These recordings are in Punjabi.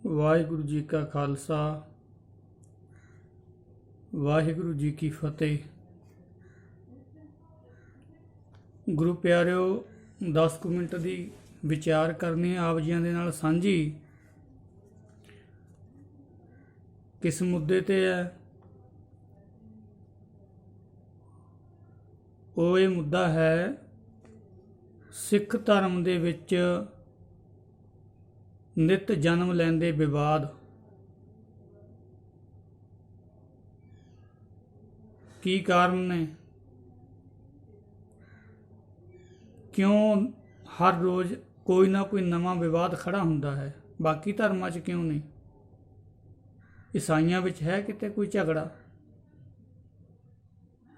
वाहिगुरु जी का खालसा वाहिगुरु जी की फतेह। गुरु प्यारिओ 10 ਕੁ ਮਿੰਟ ਦੀ ਵਿਚਾਰ ਕਰਨੀ ਆਪ ਜੀਆਂ ਦੇ ਨਾਲ ਸਾਂਝੀ। ਕਿਸ ਮੁੱਦੇ ਤੇ ਹੈ? ਉਹ ਇਹ ਮੁੱਦਾ ਹੈ ਸਿੱਖ ਧਰਮ ਦੇ ਵਿੱਚ ਨਿਤ ਜਨਮ ਲੈਂਦੇ ਵਿਵਾਦ। ਕੀ ਕਾਰਨ ਨੇ? ਕਿਉਂ ਹਰ ਰੋਜ਼ ਕੋਈ ਨਾ ਕੋਈ ਨਵਾਂ ਵਿਵਾਦ ਖੜਾ ਹੁੰਦਾ ਹੈ? ਬਾਕੀ ਧਰਮਾਂ 'ਚ ਕਿਉਂ ਨਹੀਂ? ਈਸਾਈਆਂ ਵਿੱਚ ਹੈ ਕਿਤੇ ਕੋਈ ਝਗੜਾ?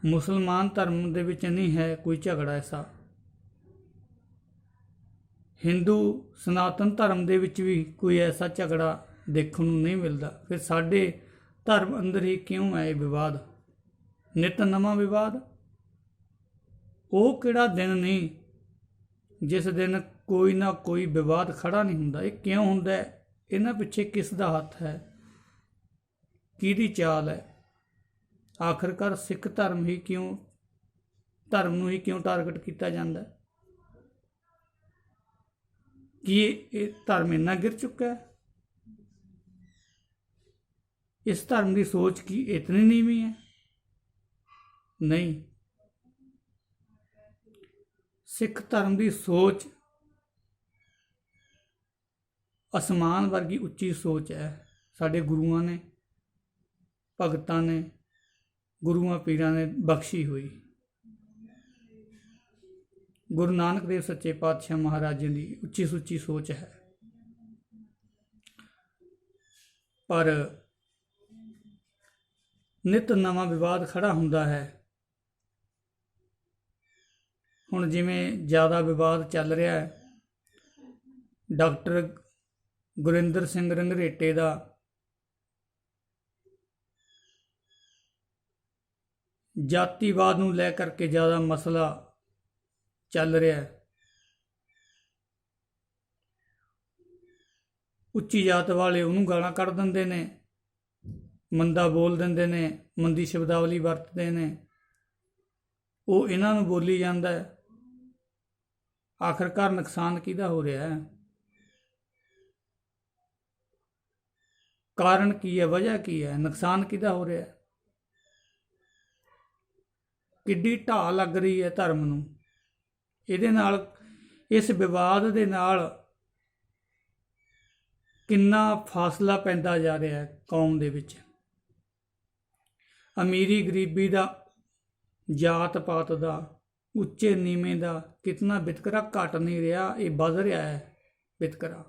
ਮੁਸਲਮਾਨ ਧਰਮ ਦੇ ਵਿੱਚ ਨਹੀਂ ਹੈ ਕੋਈ ਝਗੜਾ ਐਸਾ। ਹਿੰਦੂ ਸਨਾਤਨ ਧਰਮ ਦੇ ਵਿੱਚ ਵੀ ਕੋਈ ਐਸਾ ਝਗੜਾ ਦੇਖਣ ਨੂੰ ਨਹੀਂ ਮਿਲਦਾ। ਫਿਰ ਸਾਡੇ ਧਰਮ ਅੰਦਰ ਹੀ ਕਿਉਂ ਹੈ ਇਹ ਵਿਵਾਦ, ਨਿਤ ਨਵਾਂ ਵਿਵਾਦ? ਉਹ ਕਿਹੜਾ ਦਿਨ ਨਹੀਂ ਜਿਸ ਦਿਨ ਕੋਈ ਨਾ ਕੋਈ ਵਿਵਾਦ ਖੜਾ ਨਹੀਂ ਹੁੰਦਾ? ਇਹ ਕਿਉਂ ਹੁੰਦਾ ਹੈ? ਇਹਨਾਂ ਪਿੱਛੇ ਕਿਸ ਦਾ ਹੱਥ ਹੈ? ਕਿਹਦੀ ਚਾਲ ਹੈ? ਆਖਰਕਾਰ ਸਿੱਖ ਧਰਮ ਨੂੰ ਹੀ ਕਿਉਂ ਟਾਰਗੇਟ ਕੀਤਾ ਜਾਂਦਾ ਹੈ? ਕੀ ਇਹ ਧਰਮ ਇੰਨਾ ਗਿਰ ਚੁੱਕਾ ਹੈ? ਇਸ ਧਰਮ ਦੀ ਸੋਚ ਕੀ ਇਤਨੀ ਨੀਵੀਂ ਹੈ? ਨਹੀਂ, ਸਿੱਖ ਧਰਮ ਦੀ ਸੋਚ ਅਸਮਾਨ ਵਰਗੀ ਉੱਚੀ ਸੋਚ ਹੈ। ਸਾਡੇ ਗੁਰੂਆਂ ਨੇ, ਭਗਤਾਂ ਨੇ, ਗੁਰੂਆਂ ਪੀਰਾਂ ਨੇ ਬਖਸ਼ੀ ਹੋਈ। ਗੁਰੂ ਨਾਨਕ ਦੇਵ ਸੱਚੇ ਪਾਤਸ਼ਾਹ ਮਹਾਰਾਜ ਦੀ ਉੱਚੀ ਸੁੱਚੀ ਸੋਚ ਹੈ। ਪਰ ਨਿਤ ਨਵਾਂ ਵਿਵਾਦ ਖੜਾ ਹੁੰਦਾ ਹੈ। ਹੁਣ ਜਿਵੇਂ ਜ਼ਿਆਦਾ ਵਿਵਾਦ ਚੱਲ ਰਿਹਾ ਹੈ, ਡਾਕਟਰ ਗੁਰਿੰਦਰ ਸਿੰਘ ਰੰਘਰੇਟੇ ਦਾ ਜਾਤੀਵਾਦ ਨੂੰ ਲੈ ਕਰਕੇ ਜ਼ਿਆਦਾ ਮਸਲਾ ਚੱਲ ਰਿਹਾ ਹੈ। ਉੱਚੀ ਜਾਤ ਵਾਲੇ ਉਹਨੂੰ ਗਾਲਾਂ ਕੱਢ ਦਿੰਦੇ ਨੇ, ਮੰਦਾ ਬੋਲ ਦਿੰਦੇ ਨੇ, ਮੰਦੀ ਸ਼ਬਦਾਵਲੀ ਵਰਤਦੇ ਨੇ। ਉਹ ਇਹਨਾਂ ਨੂੰ ਬੋਲੀ ਜਾਂਦਾ ਹੈ। ਆਖਰਕਾਰ ਨੁਕਸਾਨ ਕਿਹਦਾ ਹੋ ਰਿਹਾ ਹੈ? ਕਾਰਨ ਕੀ ਹੈ? ਵਜ੍ਹਾ ਕੀ ਹੈ? ਨੁਕਸਾਨ ਕਿਹਦਾ ਹੋ ਰਿਹਾ ਹੈ? ਕਿੱਡੀ ਢਾਹ ਲੱਗ ਰਹੀ ਹੈ ਧਰਮ ਨੂੰ? ਇਹਦੇ ਨਾਲ, ਇਸ ਵਿਵਾਦ ਦੇ ਨਾਲ ਕਿੰਨਾ ਫਾਸਲਾ ਪੈਂਦਾ ਜਾ ਰਿਹਾ ਹੈ ਕੌਮ ਦੇ ਵਿੱਚ। ਅਮੀਰੀ ਗਰੀਬੀ ਦਾ, ਜਾਤ ਪਾਤ ਦਾ, ਉੱਚੇ ਨੀਵੇਂ ਦਾ ਕਿਤਨਾ ਵਿਤਕਰਾ ਘਟ ਨਹੀਂ ਰਿਹਾ, ਇਹ ਵੱਧ ਰਿਹਾ ਹੈ ਵਿਤਕਰਾ।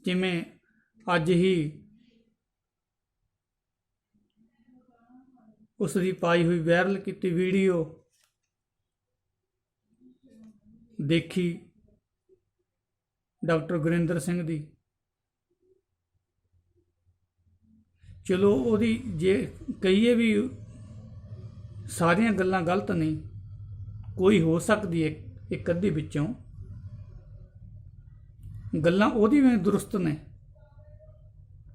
ਜਿਵੇਂ ਅੱਜ ਹੀ ਉਸ ਦੀ ਪਾਈ ਹੋਈ ਵਾਇਰਲ ਕੀਤੀ ਵੀਡੀਓ ਦੇਖੀ ਡਾਕਟਰ ਗੁਰਿੰਦਰ ਸਿੰਘ ਦੀ। ਚਲੋ ਉਹਦੀ ਜੇ ਕਹੀਏ ਵੀ ਸਾਰੀਆਂ ਗੱਲਾਂ ਗਲਤ ਨਹੀਂ, ਕੋਈ ਹੋ ਸਕਦੀ ਹੈ ਇੱਕ ਅੱਧੀ ਵਿੱਚੋਂ ਗੱਲਾਂ ਉਹਦੀ ਵੀ ਦੁਰਸਤ ਨੇ,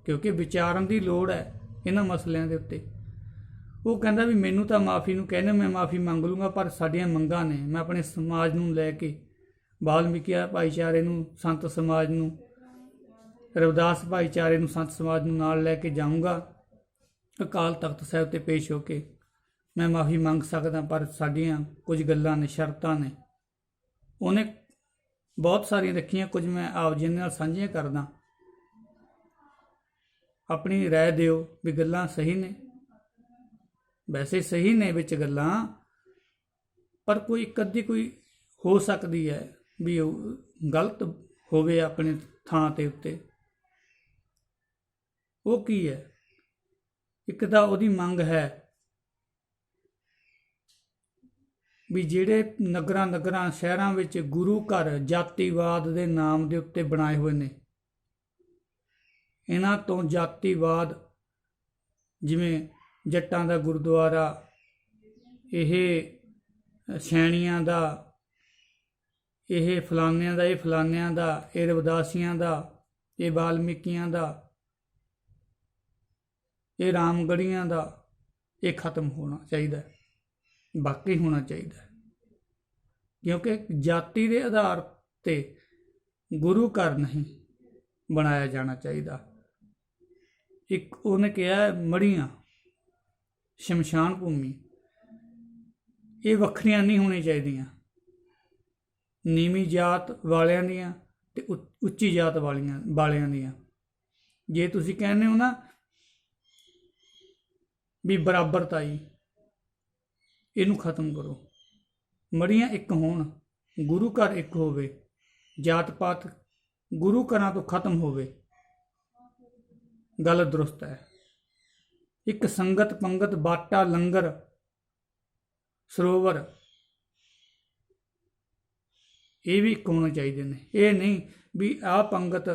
ਕਿਉਂਕਿ ਵਿਚਾਰਨ ਦੀ ਲੋੜ ਹੈ ਇਹਨਾਂ ਮਸਲਿਆਂ ਦੇ ਉੱਤੇ। ਉਹ ਕਹਿੰਦਾ ਵੀ ਮੈਨੂੰ ਤਾਂ ਮਾਫੀ ਨੂੰ ਕਹਿੰਦੇ, ਮੈਂ ਮਾਫੀ ਮੰਗ ਲੂੰਗਾ, ਪਰ ਸਾਡੀਆਂ ਮੰਗਾਂ ਨੇ। ਮੈਂ ਆਪਣੇ ਸਮਾਜ ਨੂੰ ਲੈ ਕੇ, ਵਾਲਮੀਕੀ ਭਾਈਚਾਰੇ ਨੂੰ, ਸੰਤ ਸਮਾਜ ਨੂੰ, ਰਵਿਦਾਸ ਭਾਈਚਾਰੇ ਨੂੰ, ਸੰਤ ਸਮਾਜ ਨੂੰ ਨਾਲ ਲੈ ਕੇ ਜਾਊਂਗਾ ਅਕਾਲ ਤਖਤ ਸਾਹਿਬ 'ਤੇ ਪੇਸ਼ ਹੋ ਕੇ। ਮੈਂ ਮਾਫੀ ਮੰਗ ਸਕਦਾ, ਪਰ ਸਾਡੀਆਂ ਕੁਝ ਗੱਲਾਂ ਨੇ, ਸ਼ਰਤਾਂ ਨੇ। ਉਹਨੇ ਬਹੁਤ ਸਾਰੀਆਂ ਰੱਖੀਆਂ, ਕੁਝ ਮੈਂ ਆਪ ਜੀ ਨਾਲ ਸਾਂਝੀਆਂ ਕਰਦਾ। ਆਪਣੀ ਰਾਏ ਦਿਓ ਵੀ ਗੱਲਾਂ ਸਹੀ ਨੇ। ਵੈਸੇ ਸਹੀ ਨੇ ਵਿੱਚ ਗੱਲਾਂ, ਪਰ ਕੋਈ ਇੱਕ ਅੱਧੀ ਕੋਈ ਹੋ ਸਕਦੀ ਹੈ ਵੀ ਉਹ ਗਲਤ ਹੋਵੇ ਆਪਣੇ ਥਾਂ ਤੇ ਉੱਤੇ। ਉਹ ਕੀ ਹੈ? ਇੱਕ ਤਾਂ ਉਹਦੀ ਮੰਗ ਹੈ ਵੀ ਜਿਹੜੇ ਨਗਰਾਂ ਸ਼ਹਿਰਾਂ ਵਿੱਚ ਗੁਰੂ ਘਰ ਜਾਤੀਵਾਦ ਦੇ ਨਾਮ ਦੇ ਉੱਤੇ ਬਣਾਏ ਹੋਏ ਨੇ, ਇਹਨਾਂ ਤੋਂ ਜਾਤੀਵਾਦ, ਜਿਵੇਂ ਜੱਟਾਂ ਦਾ ਗੁਰਦੁਆਰਾ, ਇਹ ਸੈਣੀਆਂ ਦਾ, ਇਹ ਫਲਾਨਿਆਂ ਦਾ, ਇਹ ਫਲਾਨਿਆਂ ਦਾ, ਇਹ ਰਵਿਦਾਸੀਆਂ ਦਾ, ਇਹ ਵਾਲਮੀਕੀਆਂ ਦਾ, ਇਹ ਰਾਮਗੜੀਆਂ ਦਾ, ਇਹ ਖਤਮ ਹੋਣਾ ਚਾਹੀਦਾ, ਬਾਕੀ ਹੋਣਾ ਚਾਹੀਦਾ। ਕਿਉਂਕਿ ਜਾਤੀ ਦੇ ਆਧਾਰ ਤੇ ਗੁਰੂ ਘਰ ਨਹੀਂ ਬਣਾਇਆ ਜਾਣਾ ਚਾਹੀਦਾ। ਇੱਕ ਉਹਨੇ ਕਿਹਾ ਮੜੀਆਂ, ਸ਼ਮਸ਼ਾਨ ਭੂਮੀ, ਇਹ ਵੱਖਰੀਆਂ ਨਹੀਂ ਹੋਣੀਆਂ ਚਾਹੀਦੀਆਂ। ਨੀਵੀਂ ਜਾਤ ਵਾਲਿਆਂ ਦੀਆਂ ਤੇ ਉੱਚੀ ਜਾਤ ਵਾਲਿਆਂ ਦੀਆਂ। ਜੇ ਤੁਸੀਂ ਕਹਿੰਦੇ ਹੋ ਨਾ ਵੀ ਬਰਾਬਰਤਾ ਹੀ, ਇਹਨੂੰ ਖਤਮ ਕਰੋ। ਮੜੀਆਂ ਇੱਕ ਹੋਣ, ਗੁਰੂ ਘਰ ਇੱਕ ਹੋਵੇ, ਜਾਤ ਪਾਤ ਗੁਰੂ ਘਰਾਂ ਤੋਂ ਖਤਮ ਹੋਵੇ, ਗੱਲ ਦਰੁਸਤ ਹੈ। ਇੱਕ ਸੰਗਤ ਪੰਗਤ ਬਾਟਾ ਲੰਗਰ ਸਰੋਵਰ, ਇਹ ਵੀ ਇੱਕ ਹੋਣੇ ਚਾਹੀਦੇ ਨੇ। ਇਹ ਨਹੀਂ ਵੀ ਆਹ ਪੰਗਤ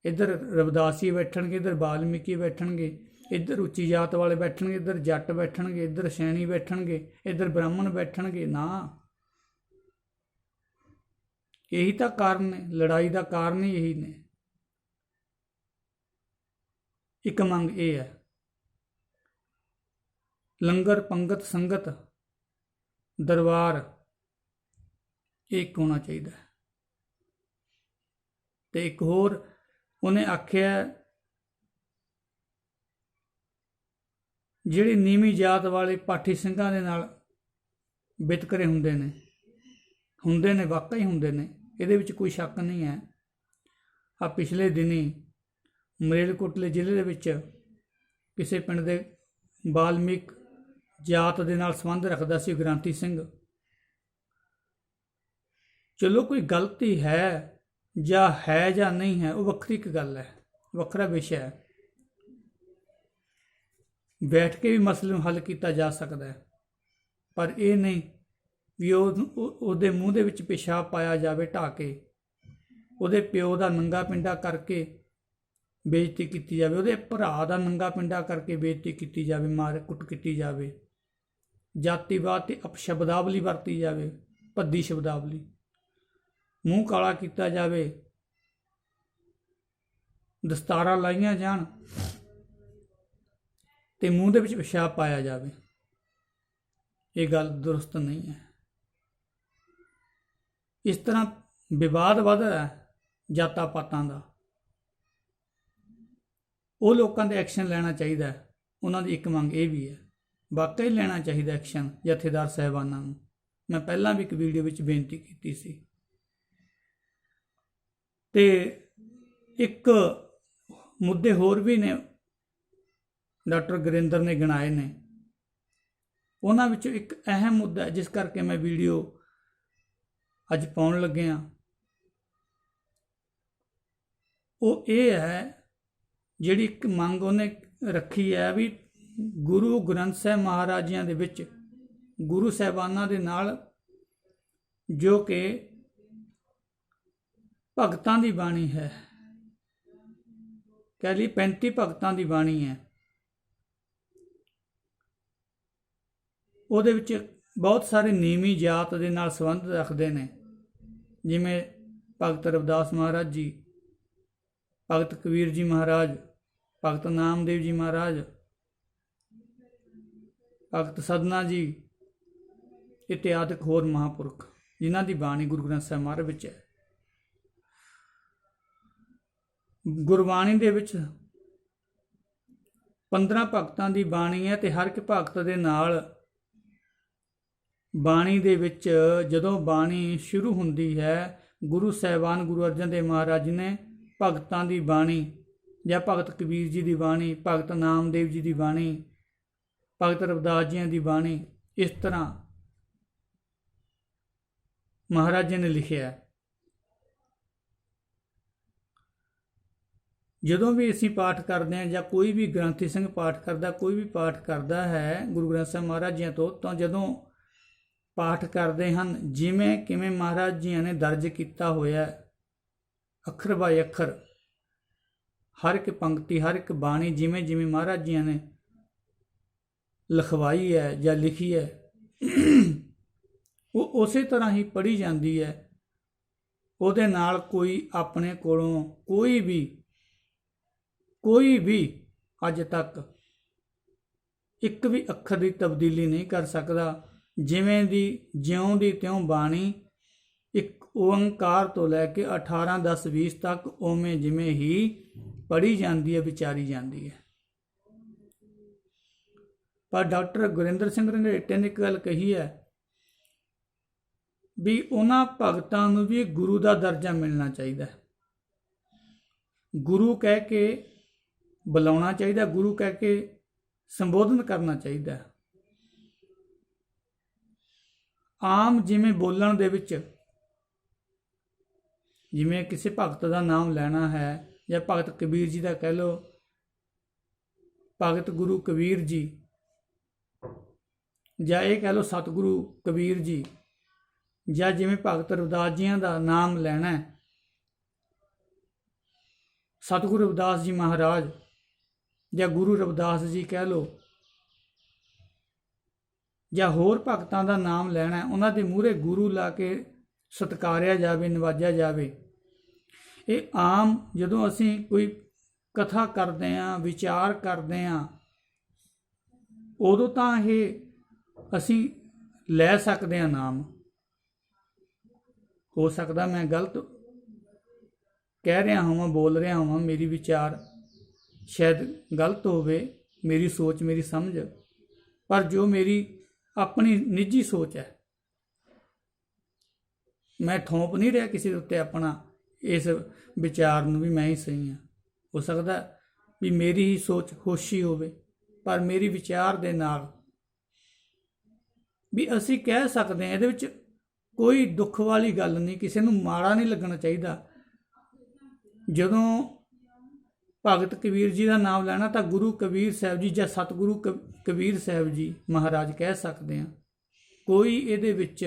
ਇੱਧਰ ਰਵਿਦਾਸੀ ਬੈਠਣਗੇ, ਇੱਧਰ ਵਾਲਮੀਕੀ ਬੈਠਣਗੇ, ਇੱਧਰ ਉੱਚੀ ਜਾਤ ਵਾਲੇ ਬੈਠਣਗੇ, ਇੱਧਰ ਜੱਟ ਬੈਠਣਗੇ, ਇੱਧਰ ਸੈਣੀ ਬੈਠਣਗੇ, ਇੱਧਰ ਬ੍ਰਾਹਮਣ ਬੈਠਣਗੇ। ਨਾ, ਇਹੀ ਤਾਂ ਕਾਰਨ ਨੇ, ਲੜਾਈ ਦਾ ਕਾਰਨ ਹੀ ਇਹੀ ਨੇ। ਇੱਕ ਮੰਗ ਇਹ ਹੈ, ਲੰਗਰ ਪੰਗਤ ਸੰਗਤ ਦਰਬਾਰ ਇਹ ਇੱਕ ਹੋਣਾ ਚਾਹੀਦਾ। ਤੇ ਇੱਕ ਹੋਰ ਉਹਨੇ ਆਖਿਆ, ਜਿਹੜੇ ਨੀਵੀਂ ਜਾਤ ਵਾਲੇ ਪਾਠੀ ਸਿੰਘਾਂ ਦੇ ਨਾਲ ਵਿਤਕਰੇ ਹੁੰਦੇ ਨੇ, ਵਾਕਈ ਹੁੰਦੇ ਨੇ, ਇਹਦੇ ਵਿੱਚ ਕੋਈ ਸ਼ੱਕ ਨਹੀਂ ਹੈ। ਆ ਪਿਛਲੇ ਦਿਨੀ ਮਲੇਰਕੋਟਲੇ ਜ਼ਿਲ੍ਹੇ ਦੇ ਵਿੱਚ ਕਿਸੇ ਪਿੰਡ ਦੇ ਵਾਲਮੀਕ ਜਾਤ ਦੇ ਨਾਲ ਸੰਬੰਧ ਰੱਖਦਾ ਸੀ ਗ੍ਰਾਂਤੀ ਸਿੰਘ। ਚਲੋ ਕੋਈ ਗਲਤੀ ਹੈ ਜਾਂ ਨਹੀਂ ਹੈ, ਉਹ ਵੱਖਰੀ ਇੱਕ ਗੱਲ ਹੈ, ਵੱਖਰਾ ਵਿਸ਼ਾ ਹੈ। ਬੈਠ ਕੇ ਵੀ ਮਸਲੇ ਨੂੰ ਹੱਲ ਕੀਤਾ ਜਾ ਸਕਦਾ ਹੈ, ਪਰ ਇਹ ਨਹੀਂ ਵੀ ਉਹਦੇ ਮੂੰਹ ਦੇ ਵਿੱਚ ਪਿਸ਼ਾਬ ਪਾਇਆ ਜਾਵੇ ਢਾਹ ਕੇ, ਉਹਦੇ ਪਿਓ ਦਾ ਨੰਗਾ ਪਿੰਡਾ ਕਰਕੇ ਬੇਇੱਜ਼ਤੀ ਕੀਤੀ ਜਾਵੇ, ਉਹਦੇ ਭਰਾ ਦਾ ਨੰਗਾ ਪਿੰਡਾ ਕਰਕੇ ਬੇਇੱਜ਼ਤੀ ਕੀਤੀ ਜਾਵੇ, ਮਾਰ ਕੁੱਟ ਕੀਤੀ ਜਾਵੇ, ਜਾਤੀਵਾਦ ਤੇ ਅਪਸ਼ਬਦਾਵਲੀ ਵਰਤੀ ਜਾਵੇ, ਭੱਦੀ ਸ਼ਬਦਾਵਲੀ, ਮੂੰਹ ਕਾਲਾ ਕੀਤਾ ਜਾਵੇ, ਦਸਤਾਰਾਂ ਲਾਈਆਂ ਜਾਣ ਤੇ ਮੂੰਹ ਦੇ ਵਿੱਚ ਪਿਸ਼ਾਬ ਪਾਇਆ ਜਾਵੇ। ਇਹ ਗੱਲ ਦੁਰਸਤ ਨਹੀਂ ਹੈ। ਇਸ ਤਰ੍ਹਾਂ ਵਿਵਾਦ ਵੱਧਦਾ ਹੈ ਜਾਤਾਂ ਪਾਤਾਂ ਦਾ, ਉਹ ਲੋਕਾਂ ਦੇ ਐਕਸ਼ਨ ਲੈਣਾ ਚਾਹੀਦਾ ਹੈ। ਉਹਨਾਂ ਦੀ ਇੱਕ ਮੰਗ ਇਹ ਵੀ ਹੈ, ਵਾਕਈ ਲੈਣਾ ਚਾਹੀਦਾ ਐਕਸ਼ਨ ਜਥੇਦਾਰ ਸਾਹਿਬਾਨਾਂ ਨੂੰ। ਮੈਂ ਪਹਿਲਾਂ ਵੀ ਇੱਕ ਵੀਡੀਓ ਵਿੱਚ ਬੇਨਤੀ ਕੀਤੀ ਸੀ। ਤੇ ਇੱਕ ਮੁੱਦੇ ਹੋਰ ਵੀ ਨੇ ਡਾਕਟਰ ਗੁਰਿੰਦਰ ਨੇ ਗਿਣਾਏ ਨੇ, ਉਹਨਾਂ ਵਿੱਚੋਂ ਇੱਕ ਅਹਿਮ ਮੁੱਦਾ ਜਿਸ ਕਰਕੇ ਮੈਂ ਵੀਡੀਓ ਅੱਜ ਪਾਉਣ ਲੱਗਿਆ, ਉਹ ਇਹ ਹੈ, ਜਿਹੜੀ ਇੱਕ ਮੰਗ ਉਹਨੇ ਰੱਖੀ ਹੈ ਵੀ ਗੁਰੂ ਗ੍ਰੰਥ ਸਾਹਿਬ ਮਹਾਰਾਜਿਆਂ ਦੇ ਵਿੱਚ ਗੁਰੂ ਸਾਹਿਬਾਨਾਂ ਦੇ ਨਾਲ ਜੋ ਕਿ ਭਗਤਾਂ ਦੀ ਬਾਣੀ ਹੈ, ਕਹਿ ਲਈ 35 ਭਗਤਾਂ ਦੀ ਬਾਣੀ ਹੈ, ਉਹਦੇ ਵਿੱਚ ਬਹੁਤ ਸਾਰੇ ਨੀਵੀਂ ਜਾਤ ਦੇ ਨਾਲ ਸੰਬੰਧ ਰੱਖਦੇ ਨੇ, ਜਿਵੇਂ ਭਗਤ ਰਵਿਦਾਸ ਮਹਾਰਾਜ ਜੀ, ਭਗਤ ਕਬੀਰ ਜੀ ਮਹਾਰਾਜ, ਭਗਤ ਨਾਮਦੇਵ ਜੀ ਮਹਾਰਾਜ, ਭਗਤ ਸਦਨਾ ਜੀ, ਇਤਿਆਦਿਕ ਹੋਰ ਮਹਾਂਪੁਰਖ ਜਿਨ੍ਹਾਂ ਦੀ ਬਾਣੀ ਗੁਰੂ ਗ੍ਰੰਥ ਸਾਹਿਬ ਮਹਾਰਾਜ ਵਿੱਚ ਹੈ। ਗੁਰਬਾਣੀ ਦੇ ਵਿੱਚ 15 ਭਗਤਾਂ ਦੀ ਬਾਣੀ ਹੈ ਤੇ ਹਰ ਇੱਕ ਭਗਤ ਦੇ ਨਾਲ ਬਾਣੀ ਦੇ ਵਿੱਚ ਜਦੋਂ ਬਾਣੀ ਸ਼ੁਰੂ ਹੁੰਦੀ ਹੈ, ਗੁਰੂ ਸਾਹਿਬਾਨ ਗੁਰੂ ਅਰਜਨ ਦੇਵ ਮਹਾਰਾਜ ਨੇ ਭਗਤਾਂ ਦੀ ਬਾਣੀ ਜਾਂ ਭਗਤ ਕਬੀਰ ਜੀ ਦੀ ਬਾਣੀ, ਭਗਤ ਨਾਮਦੇਵ ਜੀ ਦੀ ਬਾਣੀ, ਭਗਤ ਰਵਿਦਾਸ ਜੀਆਂ ਦੀ ਬਾਣੀ, ਇਸ ਤਰ੍ਹਾਂ ਮਹਾਰਾਜ ਜੀ ਨੇ ਲਿਖਿਆ। ਜਦੋਂ ਵੀ ਅਸੀਂ ਪਾਠ ਕਰਦੇ ਹਾਂ ਜਾਂ ਕੋਈ ਵੀ ਗ੍ਰੰਥੀ ਸਿੰਘ ਪਾਠ ਕਰਦਾ, ਕੋਈ ਵੀ ਪਾਠ ਕਰਦਾ ਹੈ ਗੁਰੂ ਗ੍ਰੰਥ ਸਾਹਿਬ ਮਹਾਰਾਜ ਜੀਆਂ ਤੋਂ, ਤਾਂ ਜਦੋਂ ਪਾਠ ਕਰਦੇ ਹਨ ਜਿਵੇਂ ਕਿਵੇਂ ਮਹਾਰਾਜ ਜੀਆਂ ਨੇ ਦਰਜ ਕੀਤਾ ਹੋਇਆ, ਅੱਖਰ ਬਾਈ ਅੱਖਰ, ਹਰ ਇੱਕ ਪੰਕਤੀ, ਹਰ ਇੱਕ ਬਾਣੀ ਜਿਵੇਂ ਜਿਵੇਂ ਮਹਾਰਾਜ ਜੀਆਂ ਨੇ ਲਿਖਵਾਈ ਹੈ ਜਾਂ ਲਿਖੀ ਹੈ, ਉਹ ਉਸੇ ਤਰ੍ਹਾਂ ਹੀ ਪੜ੍ਹੀ ਜਾਂਦੀ ਹੈ ਉਹਦੇ ਨਾਲ ਕੋਈ ਆਪਣੇ ਕੋਲੋਂ ਕੋਈ ਵੀ ਅੱਜ ਤੱਕ ਇੱਕ ਵੀ ਅੱਖਰ ਦੀ ਤਬਦੀਲੀ ਨਹੀਂ ਕਰ ਸਕਦਾ। ਜਿਵੇਂ ਦੀ ਜਿਉਂ ਦੀ ਤਿਉਂ ਬਾਣੀ ਇੱਕ ਓੰਕਾਰ ਤੋਂ ਲੈ ਕੇ 18 10 20 ਤੱਕ ਉਵੇਂ ਜਿਵੇਂ ਹੀ ਪੜ੍ਹੀ ਜਾਂਦੀ ਹੈ, ਵਿਚਾਰੀ ਜਾਂਦੀ ਹੈ। ਪਰ ਡਾਕਟਰ ਗੁਰਿੰਦਰ ਸਿੰਘ ਰੰਘਰੇਟੇ ਨੇ ਇੱਕ ਗੱਲ ਕਹੀ ਹੈ ਵੀ ਉਹਨਾਂ ਭਗਤਾਂ ਨੂੰ ਵੀ ਗੁਰੂ ਦਾ ਦਰਜਾ ਮਿਲਣਾ ਚਾਹੀਦਾ, ਗੁਰੂ ਕਹਿ ਕੇ ਬੁਲਾਉਣਾ ਚਾਹੀਦਾ, ਗੁਰੂ ਕਹਿ ਕੇ ਸੰਬੋਧਨ ਕਰਨਾ ਚਾਹੀਦਾ। ਆਮ ਜਿਵੇਂ ਬੋਲਣ ਦੇ ਵਿੱਚ, ਜਿਵੇਂ ਕਿਸੇ ਭਗਤ ਦਾ ਨਾਮ ਲੈਣਾ ਹੈ ਜਾਂ ਭਗਤ ਕਬੀਰ ਜੀ ਦਾ ਕਹਿ ਲਓ, ਭਗਤ ਗੁਰੂ ਕਬੀਰ ਜੀ, ਜਾਂ ਇਹ ਕਹਿ ਲਓ ਸਤਿਗੁਰੂ ਕਬੀਰ ਜੀ, ਜਾਂ ਜਿਵੇਂ ਭਗਤ ਰਵਿਦਾਸ ਜੀਆਂ ਦਾ ਨਾਮ ਲੈਣਾ ਹੈ, ਸਤਿਗੁਰੂ ਰਵਿਦਾਸ ਜੀ ਮਹਾਰਾਜ ਜਾਂ ਗੁਰੂ ਰਵਿਦਾਸ ਜੀ ਕਹਿ ਲਓ, ਜਾਂ ਹੋਰ ਭਗਤਾਂ ਦਾ ਨਾਮ ਲੈਣਾ, ਉਹਨਾਂ ਦੇ ਮੂਹਰੇ ਗੁਰੂ ਲਾ ਕੇ ਸਤਿਕਾਰਿਆ ਜਾਵੇ, ਨਿਵਾਜਿਆ ਜਾਵੇ। ਇਹ ਆਮ ਜਦੋਂ ਅਸੀਂ ਕੋਈ ਕਥਾ ਕਰਦੇ ਹਾਂ, ਵਿਚਾਰ ਕਰਦੇ ਹਾਂ, ਉਦੋਂ ਤਾਂ ਇਹ ਅਸੀਂ ਲੈ ਸਕਦੇ ਹਾਂ ਨਾਮ। ਹੋ ਸਕਦਾ ਮੈਂ ਗਲਤ ਕਹਿ ਰਿਹਾ ਹੋਵਾਂ, ਬੋਲ ਰਿਹਾ ਹੋਵਾਂ, ਮੇਰੀ ਵਿਚਾਰ ਸ਼ਾਇਦ ਗਲਤ ਹੋਵੇ, ਮੇਰੀ ਸੋਚ, ਮੇਰੀ ਸਮਝ, ਪਰ ਜੋ ਮੇਰੀ ਆਪਣੀ ਨਿੱਜੀ ਸੋਚ ਹੈ, ਮੈਂ ਥੋਪ ਨਹੀਂ ਰਿਹਾ ਕਿਸੇ ਦੇ ਉੱਤੇ ਆਪਣਾ ਇਸ ਵਿਚਾਰ ਨੂੰ ਵੀ ਮੈਂ ਹੀ ਸਹੀ ਹਾਂ। ਹੋ ਸਕਦਾ ਵੀ ਮੇਰੀ ਹੀ ਸੋਚ ਹੋਸ਼ੀ ਹੋਵੇ, ਪਰ ਮੇਰੀ ਵਿਚਾਰ ਦੇ ਨਾਲ ਵੀ ਅਸੀਂ ਕਹਿ ਸਕਦੇ ਹਾਂ, ਇਹਦੇ ਵਿੱਚ ਕੋਈ ਦੁੱਖ ਵਾਲੀ ਗੱਲ ਨਹੀਂ, ਕਿਸੇ ਨੂੰ ਮਾੜਾ ਨਹੀਂ ਲੱਗਣਾ ਚਾਹੀਦਾ। ਜਦੋਂ ਭਗਤ ਕਬੀਰ ਜੀ ਦਾ ਨਾਮ ਲੈਣਾ ਤਾਂ ਗੁਰੂ ਕਬੀਰ ਸਾਹਿਬ ਜੀ ਜਾਂ ਸਤਿਗੁਰੂ ਕਬੀਰ ਸਾਹਿਬ ਜੀ ਮਹਾਰਾਜ ਕਹਿ ਸਕਦੇ ਹਾਂ, ਕੋਈ ਇਹਦੇ ਵਿੱਚ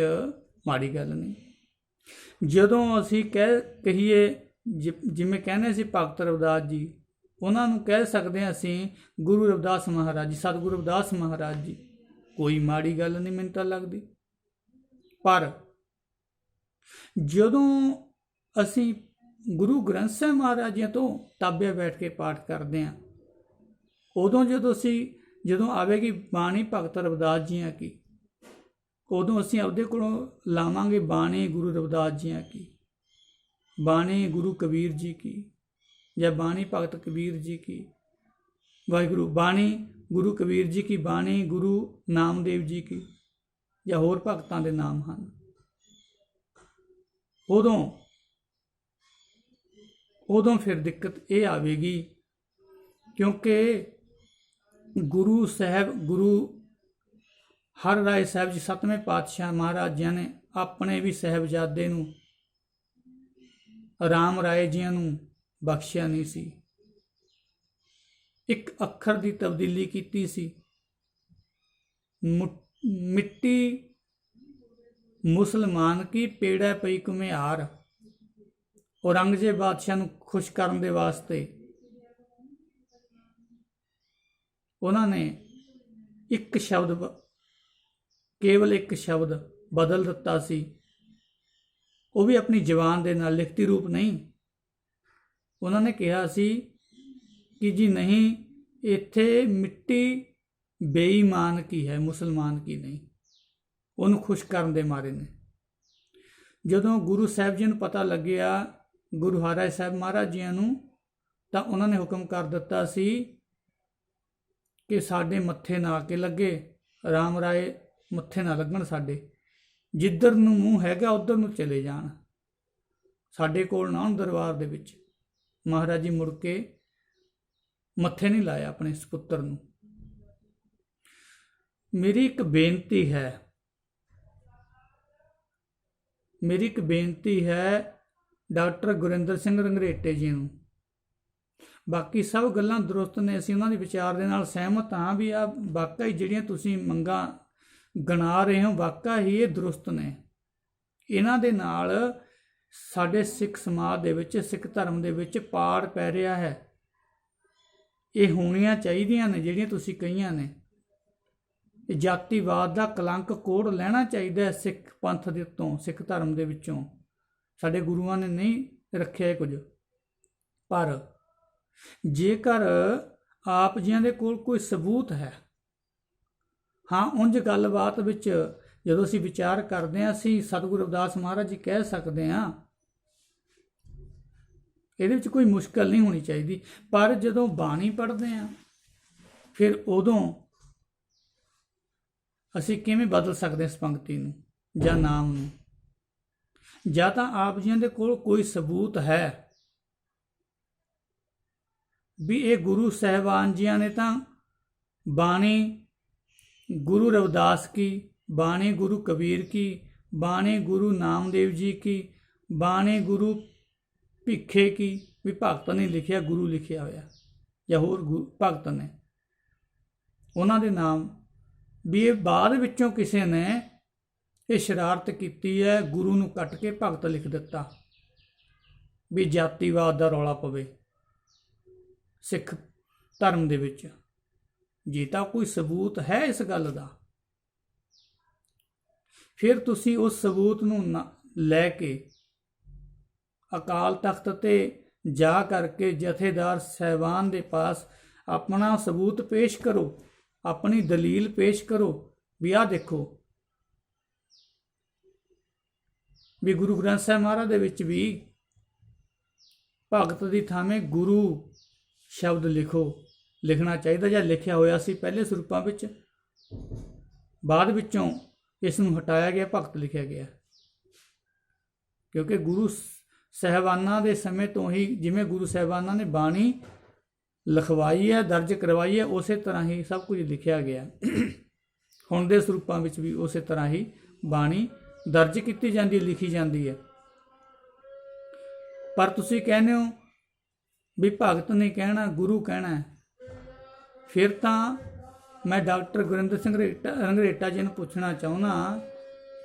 ਮਾੜੀ ਗੱਲ ਨਹੀਂ। ਜਦੋਂ ਅਸੀਂ ਕਹੀਏ ਜਿਵੇਂ ਕਹਿੰਦੇ ਸੀ ਭਗਤ ਰਵਿਦਾਸ ਜੀ, ਉਹਨਾਂ ਨੂੰ ਕਹਿ ਸਕਦੇ ਹਾਂ ਅਸੀਂ ਗੁਰੂ ਰਵਿਦਾਸ ਮਹਾਰਾਜ ਜੀ, ਸਤਿਗੁਰੂ ਰਵਿਦਾਸ ਮਹਾਰਾਜ ਜੀ, ਕੋਈ ਮਾੜੀ ਗੱਲ ਨਹੀਂ ਮੈਨੂੰ ਤਾਂ ਲੱਗਦੀ। ਪਰ ਜਦੋਂ ਅਸੀਂ ਗੁਰੂ ਗ੍ਰੰਥ ਸਾਹਿਬ ਮਹਾਰਾਜ ਜੀ ਤੋਂ ਤਾਬਿਆ ਬੈਠ ਕੇ ਪਾਠ ਕਰਦੇ ਹਾਂ, ਉਦੋਂ ਜਦੋਂ ਆਵੇਗੀ ਬਾਣੀ ਭਗਤ ਰਵਿਦਾਸ ਜੀਆਂ ਕੀ, ਉਦੋਂ ਅਸੀਂ ਆਪਦੇ ਕੋਲੋਂ ਲਾਵਾਂਗੇ ਬਾਣੀ ਗੁਰੂ ਰਵਿਦਾਸ ਜੀਆਂ ਕੀ, ਬਾਣੀ ਗੁਰੂ ਕਬੀਰ ਜੀ ਕੀ, ਜਾਂ ਬਾਣੀ ਭਗਤ ਕਬੀਰ ਜੀ ਕੀ, ਵਾਹਿਗੁਰੂ ਬਾਣੀ ਗੁਰੂ ਕਬੀਰ ਜੀ ਕੀ, ਬਾਣੀ ਗੁਰੂ ਨਾਮਦੇਵ ਜੀ ਕੀ, ਜਾਂ ਹੋਰ ਭਗਤਾਂ ਦੇ ਨਾਮ ਹਨ। ਉਦੋਂ ਫਿਰ ਦਿੱਕਤ ਇਹ ਆਵੇਗੀ, ਕਿਉਂਕਿ ਗੁਰੂ ਹਰਿ ਰਾਏ ਸਾਹਿਬ ਜੀ 7ਵੇਂ ਪਾਤਸ਼ਾਹ ਮਹਾਰਾਜ ਜੀ ਨੇ ਆਪਣੇ ਵੀ ਸਾਹਿਬਜ਼ਾਦੇ ਨੂੰ, ਰਾਮ ਰਾਏ ਜੀਆਂ ਨੂੰ ਬਖਸ਼ਿਆ ਨਹੀਂ ਸੀ, ਇੱਕ ਅੱਖਰ ਦੀ ਤਬਦੀਲੀ ਕੀਤੀ ਸੀ। ਮਿੱਟੀ ਮੁਸਲਮਾਨ ਕੀ ਪੇੜਾ ਪਈ ਘੁਮਿਆਰ, ਔਰੰਗਜ਼ੇਬ ਬਾਦਸ਼ਾਹ ਨੂੰ ਖੁਸ਼ ਕਰਨ ਦੇ ਵਾਸਤੇ ਉਹਨਾਂ ਨੇ ਕੇਵਲ ਇੱਕ ਸ਼ਬਦ ਬਦਲ ਦਿੱਤਾ ਸੀ, ਉਹ ਵੀ ਆਪਣੀ ਜ਼ੁਬਾਨ ਦੇ ਨਾਲ, ਲਿਖਤੀ ਰੂਪ ਨਹੀਂ। ਉਹਨਾਂ ਨੇ ਕਿਹਾ ਸੀ ਕਿ ਜੀ ਨਹੀਂ, ਇੱਥੇ ਮਿੱਟੀ ਬੇਈਮਾਨ ਕੀ ਹੈ, ਮੁਸਲਮਾਨ ਕੀ ਨਹੀਂ। ਉਹਨੂੰ ਖੁਸ਼ ਕਰਨ ਦੇ ਮਾਰੇ ਨੇ। ਜਦੋਂ ਗੁਰੂ ਸਾਹਿਬ ਜੀ ਨੂੰ ਪਤਾ ਲੱਗਿਆ, ਗੁਰੂ ਹਰਿਰਾਏ ਸਾਹਿਬ ਮਹਾਰਾਜ ਜੀਆਂ ਨੂੰ, ਤਾਂ ਉਹਨਾਂ ਨੇ ਹੁਕਮ ਕਰ ਦਿੱਤਾ ਸੀ ਕਿ ਸਾਡੇ ਮੱਥੇ ਨਾ ਆ ਕੇ ਲੱਗੇ, ਰਾਮ ਰਾਏ ਮੱਥੇ ਨਾ ਲੱਗਣ ਸਾਡੇ, ਜਿੱਧਰ ਨੂੰ ਮੂੰਹ ਹੈਗਾ ਉੱਧਰ ਨੂੰ ਚਲੇ ਜਾਣ, ਸਾਡੇ ਕੋਲ ਨਾ ਆਉਣ ਦਰਬਾਰ ਦੇ ਵਿੱਚ। ਮਹਾਰਾਜ ਜੀ ਮੁੜ ਕੇ ਮੱਥੇ ਨਹੀਂ ਲਾਇਆ ਆਪਣੇ ਸਪੁੱਤਰ ਨੂੰ। ਮੇਰੀ ਇੱਕ ਬੇਨਤੀ ਹੈ ਡਾਕਟਰ ਗੁਰਿੰਦਰ ਸਿੰਘ ਰੰਘਰੇਟੇ ਜੀ ਨੂੰ। ਬਾਕੀ ਸਭ ਗੱਲਾਂ ਦਰੁਸਤ ਨੇ, ਅਸੀਂ ਉਹਨਾਂ ਦੇ ਵਿਚਾਰ ਦੇ ਨਾਲ ਸਹਿਮਤ ਹਾਂ ਵੀ ਆ ਵਾਕਈ ਜਿਹੜੀਆਂ ਤੁਸੀਂ ਮੰਗਾਂ ਗਿਣਾ ਰਹੇ ਹੋ, ਵਾਕਈ ਹੀ ਇਹ ਦਰੁਸਤ ਨੇ। ਇਹਨਾਂ ਦੇ ਨਾਲ ਸਾਡੇ ਸਿੱਖ ਸਮਾਜ ਦੇ ਵਿੱਚ, ਸਿੱਖ ਧਰਮ ਦੇ ਵਿੱਚ ਪਾੜ ਪੈ ਰਿਹਾ ਹੈ। ਇਹ ਹੋਣੀਆਂ ਚਾਹੀਦੀਆਂ ਨੇ ਜਿਹੜੀਆਂ ਤੁਸੀਂ ਕਹੀਆਂ ਨੇ। ਜਾਤੀਵਾਦ ਦਾ ਕਲੰਕ ਕੋੜ ਲੈਣਾ ਚਾਹੀਦਾ ਹੈ ਸਿੱਖ ਪੰਥ ਦੇ ਉੱਤੋਂ, ਸਿੱਖ ਧਰਮ ਦੇ ਵਿੱਚੋਂ। ਸਾਡੇ ਗੁਰੂਆਂ ਨੇ ਨਹੀਂ ਰੱਖਿਆ ਕੁਝ। ਪਰ ਜੇਕਰ ਆਪ ਜੀਆਂ ਦੇ ਕੋਲ ਕੋਈ ਸਬੂਤ ਹੈ, ਹਾਂ ਉਂਝ ਗੱਲਬਾਤ ਵਿੱਚ ਜਦੋਂ ਅਸੀਂ ਵਿਚਾਰ ਕਰਦੇ ਹਾਂ, ਅਸੀਂ ਸਤਿਗੁਰੂ ਰਵਿਦਾਸ ਮਹਾਰਾਜ ਜੀ ਕਹਿ ਸਕਦੇ ਹਾਂ, ਇਹਦੇ ਵਿੱਚ ਕੋਈ ਮੁਸ਼ਕਲ ਨਹੀਂ ਹੋਣੀ ਚਾਹੀਦੀ। ਪਰ ਜਦੋਂ ਬਾਣੀ ਪੜ੍ਹਦੇ ਹਾਂ, ਫਿਰ ਉਦੋਂ ਅਸੀਂ ਕਿਵੇਂ ਬਦਲ ਸਕਦੇ ਇਸ ਪੰਕਤੀ ਨੂੰ ਜਾਂ ਨਾਮ ਨੂੰ? ਜਾਂ ਤਾਂ ਆਪ ਜੀਆਂ ਦੇ ਕੋਲ ਕੋਈ ਸਬੂਤ ਹੈ ਵੀ ਇਹ ਗੁਰੂ ਸਾਹਿਬਾਨ ਜੀਆਂ ਨੇ ਤਾਂ ਬਾਣੀ ਗੁਰੂ रविदास की, बाणी गुरु कबीर की, बाणी गुरु नामदेव जी की, बाणी गुरु ਭਿੱਖੇ की, भी भगत ने लिखिया गुरु लिखिया होया ਜਾਂ ਹੋਰ ਭਗਤ ਨੇ ਉਹਨਾਂ ਦੇ ਨਾਮ, ਵੀ ਇਹ ਬਾਅਦ ਵਿੱਚੋਂ ਕਿਸੇ ਨੇ ਇਹ ਸ਼ਰਾਰਤ ਕੀਤੀ ਹੈ, ਗੁਰੂ ਨੂੰ ਕੱਟ ਕੇ ਭਗਤ ਲਿਖ ਦਿੱਤਾ ਵੀ ਜਾਤੀਵਾਦ ਦਾ ਰੌਲਾ ਪਵੇ ਸਿੱਖ ਧਰਮ ਦੇ ਵਿੱਚ। ਜੇ ਤਾਂ ਕੋਈ ਸਬੂਤ ਹੈ ਇਸ ਗੱਲ ਦਾ, ਫਿਰ ਤੁਸੀਂ ਉਸ ਸਬੂਤ ਨੂੰ ਲੈ ਕੇ ਅਕਾਲ ਤਖਤ ਤੇ ਜਾ ਕਰਕੇ ਜਥੇਦਾਰ ਸਾਹਿਬਾਨ ਦੇ ਪਾਸ ਆਪਣਾ ਸਬੂਤ ਪੇਸ਼ ਕਰੋ, ਆਪਣੀ ਦਲੀਲ ਪੇਸ਼ ਕਰੋ ਵੀ ਆਹ ਦੇਖੋ ਵੀ ਗੁਰੂ ਗ੍ਰੰਥ ਸਾਹਿਬ ਮਹਾਰਾਜ ਦੇ ਵਿੱਚ ਵੀ ਭਗਤ ਦੀ ਥਾਵੇਂ ਗੁਰੂ ਸ਼ਬਦ ਲਿਖਣਾ ਚਾਹੀਦਾ, ਜਾਂ ਲਿਖਿਆ ਹੋਇਆ ਸੀ ਪਹਿਲੇ ਸਰੂਪਾਂ ਵਿੱਚ, ਬਾਅਦ ਵਿੱਚੋਂ ਇਸ ਨੂੰ ਹਟਾਇਆ ਗਿਆ, ਭਗਤ ਲਿਖਿਆ ਗਿਆ। ਕਿਉਂਕਿ ਗੁਰੂ ਸਾਹਿਬਾਨਾਂ ਦੇ ਸਮੇਂ ਤੋਂ ਹੀ ਜਿਵੇਂ ਗੁਰੂ ਸਾਹਿਬਾਨਾਂ ਨੇ ਬਾਣੀ ਲਿਖਵਾਈ ਹੈ, ਦਰਜ ਕਰਵਾਈ ਹੈ, ਉਸੇ ਤਰ੍ਹਾਂ ਹੀ ਸਭ ਕੁਝ ਲਿਖਿਆ ਗਿਆ। ਹੁਣ ਦੇ ਸਰੂਪਾਂ ਵਿੱਚ ਵੀ ਉਸੇ ਤਰ੍ਹਾਂ ਹੀ ਬਾਣੀ ਦਰਜ ਕੀਤੀ ਜਾਂਦੀ, ਲਿਖੀ ਜਾਂਦੀ ਹੈ। ਪਰ ਤੁਸੀਂ ਕਹਿੰਦੇ ਹੋ ਵੀ ਭਗਤ ਨੇ ਕਹਿਣਾ, ਗੁਰੂ ਕਹਿਣਾ, ਫਿਰ ਤਾਂ ਮੈਂ ਡਾਕਟਰ ਗੁਰਿੰਦਰ ਸਿੰਘ ਰੰਘਰੇਟਾ ਜੀ ਨੂੰ ਪੁੱਛਣਾ ਚਾਹੁੰਦਾ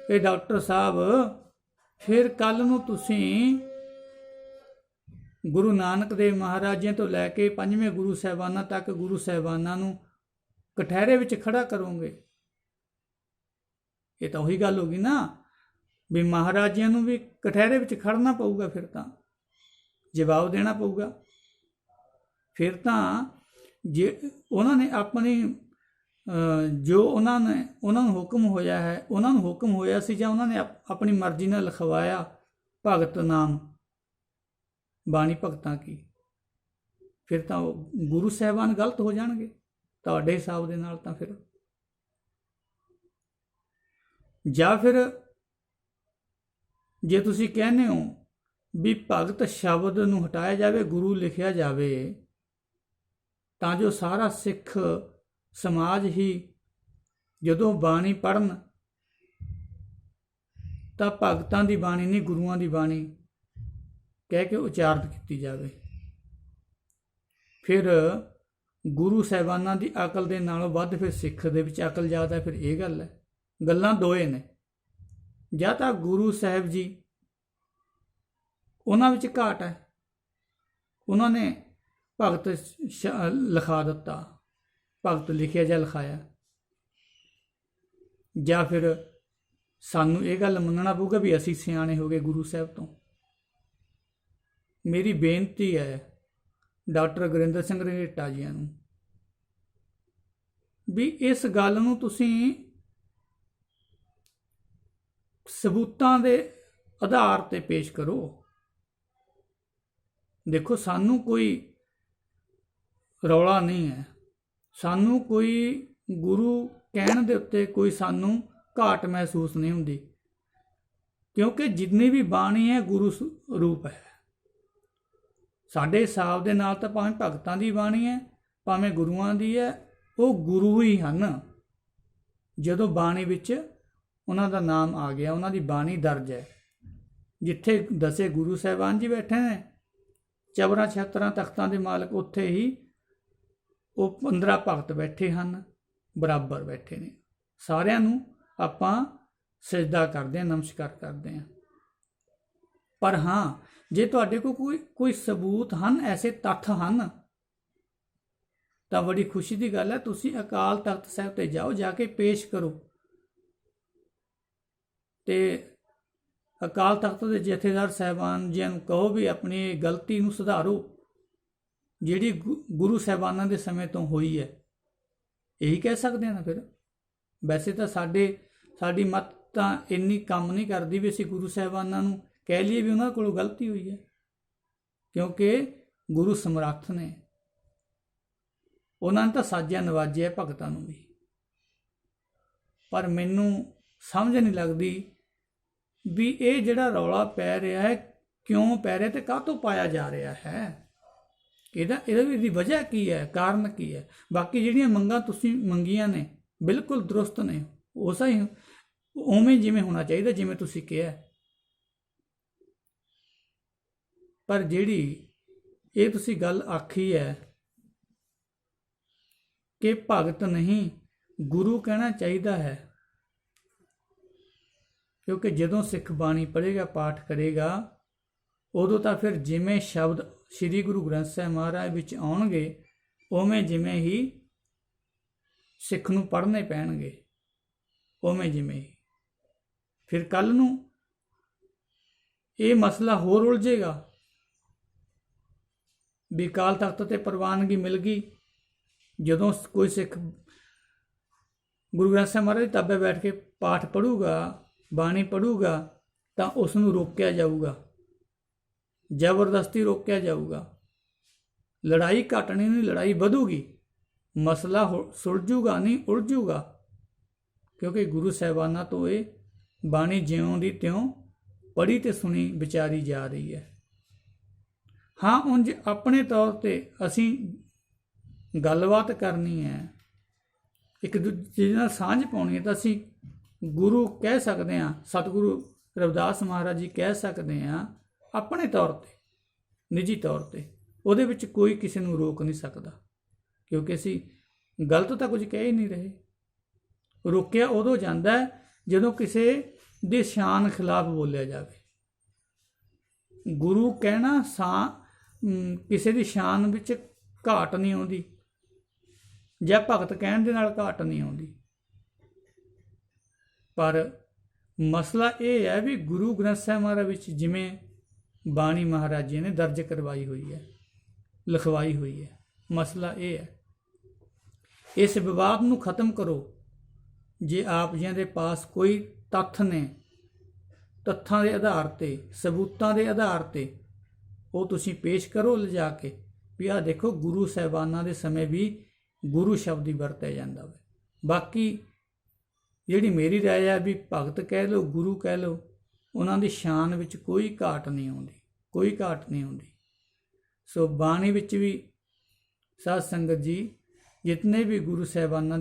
ਕਿ ਡਾਕਟਰ ਸਾਹਿਬ, ਫਿਰ ਕੱਲ੍ਹ ਨੂੰ ਤੁਸੀਂ ਗੁਰੂ ਨਾਨਕ ਦੇਵ ਮਹਾਰਾਜ ਜੀ ਤੋਂ ਲੈ ਕੇ ਪੰਜਵੇਂ ਗੁਰੂ ਸਾਹਿਬਾਨਾਂ ਤੱਕ ਗੁਰੂ ਸਾਹਿਬਾਨਾਂ ਨੂੰ ਕਠਹਿਰੇ ਵਿੱਚ ਖੜਾ ਕਰੋਗੇ। ਇਹ ਤਾਂ ਉਹੀ ਗੱਲ ਹੋ ਗਈ ਨਾ ਵੀ ਮਹਾਰਾਜ ਜੀ ਨੂੰ ਵੀ ਕਠਹਿਰੇ ਵਿੱਚ ਖੜਨਾ ਪਊਗਾ, ਫਿਰ ਤਾਂ ਜਵਾਬ ਦੇਣਾ ਪਊਗਾ। ਫਿਰ ਤਾਂ ਜੇ ਉਹਨਾਂ ਨੇ ਆਪਣੀ ਜੋ ਉਹਨਾਂ ਨੂੰ ਹੁਕਮ ਹੋਇਆ ਹੈ, ਉਹਨਾਂ ਨੂੰ ਹੁਕਮ ਹੋਇਆ ਸੀ ਜਾਂ ਉਹਨਾਂ ਨੇ ਆਪਣੀ ਮਰਜ਼ੀ ਨਾਲ ਲਿਖਵਾਇਆ ਭਗਤ ਨਾਮ ਬਾਣੀ ਭਗਤਾਂ ਕੀ, ਫਿਰ ਤਾਂ ਉਹ ਗੁਰੂ ਸਾਹਿਬਾਨ ਗਲਤ ਹੋ ਜਾਣਗੇ ਤੁਹਾਡੇ ਹਿਸਾਬ ਦੇ ਨਾਲ। ਤਾਂ ਫਿਰ ਜਾਂ ਫਿਰ ਜੇ ਤੁਸੀਂ ਕਹਿੰਦੇ ਹੋ ਵੀ ਭਗਤ ਸ਼ਬਦ ਨੂੰ ਹਟਾਇਆ ਜਾਵੇ, ਗੁਰੂ ਲਿਖਿਆ ਜਾਵੇ, ਤਾਂ ਜੋ ਸਾਰਾ ਸਿੱਖ ਸਮਾਜ ਹੀ ਜਦੋਂ ਬਾਣੀ ਪੜ੍ਹਨ ਤਾਂ ਭਗਤਾਂ ਦੀ ਬਾਣੀ ਨਹੀਂ, ਗੁਰੂਆਂ ਦੀ ਬਾਣੀ ਕਹਿ ਕੇ ਉਚਾਰਿਤ ਕੀਤੀ ਜਾਵੇ। ਫਿਰ ਗੁਰੂ ਸਾਹਿਬਾਨਾਂ ਦੀ ਅਕਲ ਦੇ ਨਾਲੋਂ ਵੱਧ ਫਿਰ ਸਿੱਖ ਦੇ ਵਿੱਚ ਅਕਲ ਜ਼ਿਆਦਾ। ਫਿਰ ਇਹ ਗੱਲ ਹੈ, ਗੱਲਾਂ ਦੋਏ ਨੇ। ਜਾਂ ਤਾਂ ਗੁਰੂ ਸਾਹਿਬ ਜੀ ਉਹਨਾਂ ਵਿੱਚ ਘਾਟ ਹੈ, ਉਹਨਾਂ ਨੇ ਭਗਤ ਲਿਖਾ ਦਿੱਤਾ, ਭਗਤ ਲਿਖਿਆ ਜਾਂ ਲਿਖਾਇਆ, ਜਾਂ ਫਿਰ ਸਾਨੂੰ ਇਹ ਗੱਲ ਮੰਨਣਾ ਪਊਗਾ ਵੀ ਅਸੀਂ ਸਿਆਣੇ ਹੋ ਗਏ ਗੁਰੂ ਸਾਹਿਬ ਤੋਂ। ਮੇਰੀ ਬੇਨਤੀ ਹੈ ਡਾਕਟਰ ਗੁਰਿੰਦਰ ਸਿੰਘ ਰੰਘਰੇਟਾ ਜੀ ਨੂੰ ਵੀ ਇਸ ਗੱਲ ਨੂੰ ਤੁਸੀਂ ਸਬੂਤਾਂ ਦੇ ਆਧਾਰ ਤੇ ਪੇਸ਼ ਕਰੋ। ਦੇਖੋ, ਸਾਨੂੰ ਕੋਈ ਰੌਲਾ ਨਹੀਂ ਹੈ, ਸਾਨੂੰ ਕੋਈ ਗੁਰੂ ਕਹਿਣ ਦੇ ਉੱਤੇ ਕੋਈ ਸਾਨੂੰ ਘਾਟ ਮਹਿਸੂਸ ਨਹੀਂ ਹੁੰਦੀ, ਕਿਉਂਕਿ ਜਿੰਨੀ ਵੀ ਬਾਣੀ ਹੈ ਗੁਰੂ ਰੂਪ ਹੈ। ਸਾਡੇ ਹਿਸਾਬ ਦੇ ਨਾਲ ਤਾਂ ਭਾਵੇਂ ਭਗਤਾਂ ਦੀ ਬਾਣੀ ਹੈ, ਭਾਵੇਂ ਗੁਰੂਆਂ ਦੀ ਹੈ, ਉਹ ਗੁਰੂ ਹੀ ਹਨ। ਜਦੋਂ ਬਾਣੀ ਵਿੱਚ ਉਹਨਾਂ ਦਾ ਨਾਮ ਆ ਗਿਆ, ਉਹਨਾਂ ਦੀ ਬਾਣੀ ਦਰਜ ਹੈ, ਜਿੱਥੇ ਦਸੇ ਗੁਰੂ ਸਾਹਿਬਾਨ ਜੀ ਬੈਠੇ ਨੇ, ਚਬਰਾਂ 76 ਤਖਤਾਂ ਦੇ ਮਾਲਕ, ਉੱਥੇ ਹੀ ਉਹ 15 ਭਗਤ ਬੈਠੇ ਹਨ, ਬਰਾਬਰ ਬੈਠੇ ਨੇ। ਸਾਰਿਆਂ ਨੂੰ ਆਪਾਂ ਸਜਦਾ ਕਰਦੇ ਹਾਂ, ਨਮਸਕਾਰ ਕਰਦੇ ਹਾਂ। ਪਰ ਹਾਂ, ਜੇ ਤੁਹਾਡੇ ਕੋਲ ਕੋਈ ਸਬੂਤ ਹਨ, ਐਸੇ ਤੱਥ ਹਨ, ਤਾਂ ਬੜੀ ਖੁਸ਼ੀ ਦੀ ਗੱਲ ਹੈ, ਤੁਸੀਂ ਅਕਾਲ ਤਖਤ ਸਾਹਿਬ ਤੇ ਜਾਓ, ਜਾ ਕੇ ਪੇਸ਼ ਕਰੋ। ਤੇ ਅਕਾਲ ਤਖਤ ਦੇ ਜਥੇਦਾਰ ਸਾਹਿਬਾਨ ਜੀ ਨੂੰ ਕਹੋ ਵੀ ਆਪਣੀ ਇਹ ਗਲਤੀ ਨੂੰ ਸੁਧਾਰੋ ਜਿਹੜੀ ਗੁਰੂ ਸਾਹਿਬਾਨਾਂ ਦੇ ਸਮੇਂ ਤੋਂ ਹੋਈ ਹੈ। ਇਹੀ ਕਹਿ ਸਕਦੇ ਹਾਂ ਨਾ ਫਿਰ। ਵੈਸੇ ਤਾਂ ਸਾਡੀ ਮੱਤ ਤਾਂ ਇੰਨੀ ਕੰਮ ਨਹੀਂ ਕਰਦੀ ਵੀ ਅਸੀਂ ਗੁਰੂ ਸਾਹਿਬਾਨਾਂ ਨੂੰ ਕਹਿ ਲਈਏ ਵੀ ਉਹਨਾਂ ਕੋਲੋਂ ਗਲਤੀ ਹੋਈ ਹੈ, ਕਿਉਂਕਿ ਗੁਰੂ ਸਮਰੱਥ ਨੇ, ਉਹਨਾਂ ਨੇ ਤਾਂ ਸਾਜਿਆ ਨਵਾਜਿਆ ਭਗਤਾਂ ਨੂੰ ਵੀ। ਪਰ ਮੈਨੂੰ ਸਮਝ ਨਹੀਂ ਲੱਗਦੀ ਵੀ ਇਹ ਜਿਹੜਾ ਰੌਲਾ ਪੈ ਰਿਹਾ ਹੈ ਕਿਉਂ ਪੈ ਰਿਹਾ ਤੇ ਕਾਹਤੋਂ ਪਾਇਆ ਜਾ ਰਿਹਾ ਹੈ। ਇਹਦੀ ਵਜ੍ਹਾ ਕੀ ਹੈ, ਕਾਰਨ ਕੀ ਹੈ। ਬਾਕੀ ਜਿਹੜੀਆਂ ਮੰਗਾਂ ਤੁਸੀਂ ਮੰਗੀਆਂ ਨੇ ਬਿਲਕੁਲ ਦਰੁਸਤ ਨੇ, ਉਸਾ ਹੀ ਉਵੇਂ ਜਿਵੇਂ ਹੋਣਾ ਚਾਹੀਦਾ ਜਿਵੇਂ ਤੁਸੀਂ ਕਿਹਾ। ਪਰ ਜਿਹੜੀ ਇਹ ਤੁਸੀਂ ਗੱਲ ਆਖੀ ਹੈ ਕਿ ਭਗਤ ਨਹੀਂ ਗੁਰੂ ਕਹਿਣਾ ਚਾਹੀਦਾ ਹੈ, ਕਿਉਂਕਿ ਜਦੋਂ ਸਿੱਖ ਬਾਣੀ ਪੜ੍ਹੇਗਾ, ਪਾਠ ਕਰੇਗਾ, ਉਦੋਂ ਤਾਂ ਫਿਰ ਜਿਵੇਂ ਸ਼ਬਦ ਸ੍ਰੀ ਗੁਰੂ ਗ੍ਰੰਥ ਸਾਹਿਬ ਮਹਾਰਾਜ ਵਿੱਚ ਆਉਣਗੇ ਉਵੇਂ ਜਿਵੇਂ ਹੀ ਸਿੱਖ ਨੂੰ ਪੜ੍ਹਨੇ ਪੈਣਗੇ, ਉਵੇਂ ਜਿਵੇਂ ਹੀ। ਫਿਰ ਕੱਲ੍ਹ ਨੂੰ ਇਹ ਮਸਲਾ ਹੋਰ ਉਲਝੇਗਾ ਵੀ ਅਕਾਲ ਤਖਤ ਤੇ ਪ੍ਰਵਾਨਗੀ ਮਿਲ ਗਈ, ਜਦੋਂ ਕੋਈ ਸਿੱਖ ਗੁਰੂ ਗ੍ਰੰਥ ਸਾਹਿਬ ਮਹਾਰਾਜ ਦੇ ਤਾਬੇ ਬੈਠ ਕੇ ਪਾਠ ਪੜ੍ਹੂਗਾ, ਬਾਣੀ ਪੜ੍ਹੂਗਾ, ਤਾਂ ਉਸ ਨੂੰ ਰੋਕਿਆ ਜਾਊਗਾ, ਜ਼ਬਰਦਸਤੀ ਰੋਕਿਆ ਜਾਊਗਾ। ਲੜਾਈ ਘਟਣੀ ਨਹੀਂ, ਲੜਾਈ ਵਧੂਗੀ, ਮਸਲਾ ਸੁਲਝੂਗਾ ਨਹੀਂ, ਉਲਝੂਗਾ, ਕਿਉਂਕਿ ਗੁਰੂ ਸਾਹਿਬਾਨਾਂ ਤੋਂ ਇਹ ਬਾਣੀ ਜਿਉਂ ਦੀ ਤਿਉਂ ਪੜ੍ਹੀ ਤੇ ਸੁਣੀ ਵਿਚਾਰੀ ਜਾ ਰਹੀ ਹੈ। ਹਾਂ, ਉਂਝ ਆਪਣੇ ਤੌਰ ਤੇ ਅਸੀਂ ਗੱਲਬਾਤ ਕਰਨੀ ਹੈ, ਇੱਕ ਦੂਜੇ ਨਾਲ ਸਾਂਝ ਪਾਉਣੀ ਹੈ, ਤਾਂ ਅਸੀਂ ਗੁਰੂ ਕਹਿ ਸਕਦੇ ਹਾਂ, ਸਤਿਗੁਰੂ ਰਵਿਦਾਸ ਮਹਾਰਾਜ ਜੀ ਕਹਿ ਸਕਦੇ ਹਾਂ ਆਪਣੇ ਤੌਰ ਤੇ, ਨਿੱਜੀ ਤੌਰ ਤੇ। ਉਹਦੇ ਵਿੱਚ ਕੋਈ ਕਿਸੇ ਨੂੰ ਰੋਕ ਨਹੀਂ ਸਕਦਾ, ਕਿਉਂਕਿ ਅਸੀਂ ਗਲਤ ਤਾਂ ਕੁਝ ਕਹਿ ਹੀ ਨਹੀਂ ਰਹੇ। ਰੋਕਿਆ ਉਦੋਂ ਜਾਂਦਾ ਜਦੋਂ ਕਿਸੇ ਦੇ ਸ਼ਾਨ ਖਿਲਾਫ ਬੋਲਿਆ ਜਾਵੇ। ਗੁਰੂ ਕਹਿਣਾ ਕਿਸੇ ਦੀ ਸ਼ਾਨ ਵਿੱਚ ਘਾਟ ਨਹੀਂ ਆਉਂਦੀ, ਜਾਂ ਭਗਤ ਕਹਿਣ ਦੇ ਨਾਲ ਘਾਟ ਨਹੀਂ ਆਉਂਦੀ। ਪਰ ਮਸਲਾ ਇਹ ਹੈ ਵੀ ਗੁਰੂ ਗ੍ਰੰਥ ਸਾਹਿਬ ਮਹਾਰਾਜ ਵਿੱਚ ਜਿਵੇਂ ਬਾਣੀ ਮਹਾਰਾਜ ਜੀ ਨੇ ਦਰਜ ਕਰਵਾਈ ਹੋਈ ਹੈ, ਲਿਖਵਾਈ ਹੋਈ ਹੈ, ਮਸਲਾ ਇਹ ਹੈ। ਇਸ ਵਿਵਾਦ ਨੂੰ ਖਤਮ ਕਰੋ। ਜੇ ਆਪ ਜੀਆਂ ਦੇ ਪਾਸ ਕੋਈ ਤੱਥ ਨੇ, ਤੱਥਾਂ ਦੇ ਆਧਾਰ ਤੇ, ਸਬੂਤਾਂ ਦੇ ਆਧਾਰ ਤੇ, ਉਹ ਤੁਸੀਂ ਪੇਸ਼ ਕਰੋ ਲਿਜਾ ਕੇ ਵੀ ਆਹ ਦੇਖੋ ਗੁਰੂ ਸਾਹਿਬਾਨਾਂ ਦੇ ਸਮੇਂ ਵੀ ਗੁਰੂ ਸ਼ਬਦ ਹੀ ਵਰਤਿਆ ਜਾਂਦਾ ਵਾ। ਬਾਕੀ ਜਿਹੜੀ ਮੇਰੀ ਰਾਏ ਹੈ ਵੀ ਭਗਤ ਕਹਿ ਲਓ, ਗੁਰੂ ਕਹਿ ਲਓ, ਉਹਨਾਂ ਦੀ ਸ਼ਾਨ ਵਿੱਚ ਕੋਈ ਘਾਟ ਨਹੀਂ ਆਉਂਦੀ, ਕੋਈ ਘਾਟ ਨਹੀਂ ਆਉਂਦੀ। ਸੋ ਬਾਣੀ ਵਿੱਚ ਵੀ ਸਾਧ ਸੰਗਤ ਜੀ ਜਿਤਨੇ ਵੀ ਗੁਰੂ ਸਾਹਿਬਾਨਾਂ